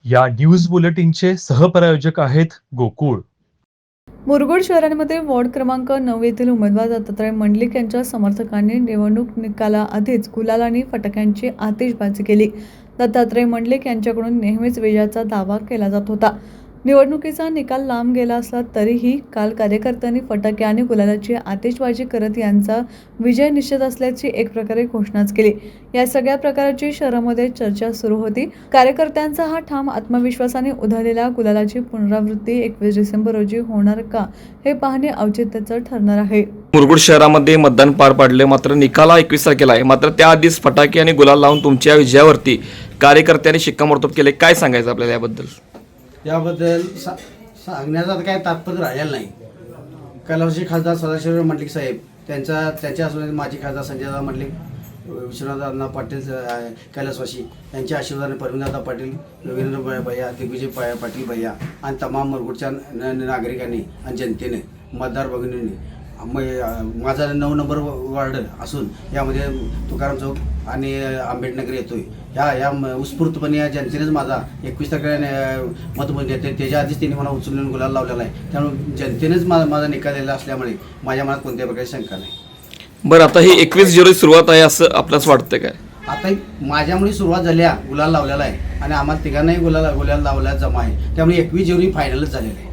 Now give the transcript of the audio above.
या न्यूज बुलेटिनचे सहप्रायोजक आहेत गोकुळ. मुरगुड शहरामध्ये वॉर्ड क्रमांक 9 येथील उमेदवार दत्तात्रय मंडलिक यांच्या समर्थकांनी निवडणूक निकालाआधीच गुलाल आणि फटाक्यांची आतिषबाजी केली. दत्तात्रय मंडलिक यांच्याकडून नेहमीच विजयाचा दावा केला जात होता. निवडणुकीचा निकाल लांब गेला असला तरीही काल कार्यकर्त्यांनी फटाके आणि गुलालाची आतिषबाजी करत यांचा विजय निश्चित असल्याची एक प्रकारे घोषणाच केली. या सगळ्या प्रकाराची शहरामध्ये चर्चा सुरू होती. कार्यकर्त्यांचा हा ठाम आत्मविश्वासाने उधळलेल्या गुलालाची पुनरावृत्ती 21 डिसेंबर रोजी होणार का हे पाहणे औचित्याचं ठरणार आहे. मुरगुड शहरामध्ये मतदान पार पडले, मात्र निकाल 21 तारखेला आहे. मात्र त्याआधीच फटाके आणि गुलाल लावून तुमच्या विजयावरती कार्यकर्त्यांनी शिक्कामोर्तब केले. काय सांगायचं आपल्याला याबद्दल? याबद्दल सांगण्याचा काय तात्पर्य राहिलेलं नाही. कैलासवासी खासदार सदाशिवराव मंडलिक साहेब त्यांच्या असून माजी खासदार संजयदादा मंडलिक, विश्वनाथदादा पाटील कैलासवासी यांच्या आशीर्वादाने परवीनदादा पाटील, रवींद्र भैया, दिग्विजय पाटील भैया आणि तमाम मुरगुडच्या नागरिकांनी आणि जनतेने, मतदार भगिनींनी माझा 9 नंबर वॉर्ड असून यामध्ये तुकाराम चौक आणि आंबेडनगर येतोय. या उत्स्फूर्तपणे या जनतेनेच माझा 21 तारखेला मतदान देते. त्याच्या आधीच त्यांनी मला उचलून गुलाल लावलेला आहे. त्यामुळे जनतेनेच माझा निकाल दिलेला असल्यामुळे माझ्या मनात कोणत्या प्रकारची शंका नाही. बरं, आता ही 21 सुरुवात आहे असं आपल्यास वाटतं काय? आता माझ्यामुळे सुरुवात झाली आहे, गुलाल लावलेला आहे आणि आम्हाला तिघांनाही गुलाल लावल्याला जमा आहे. त्यामुळे 21 फायनलच झालेलं आहे.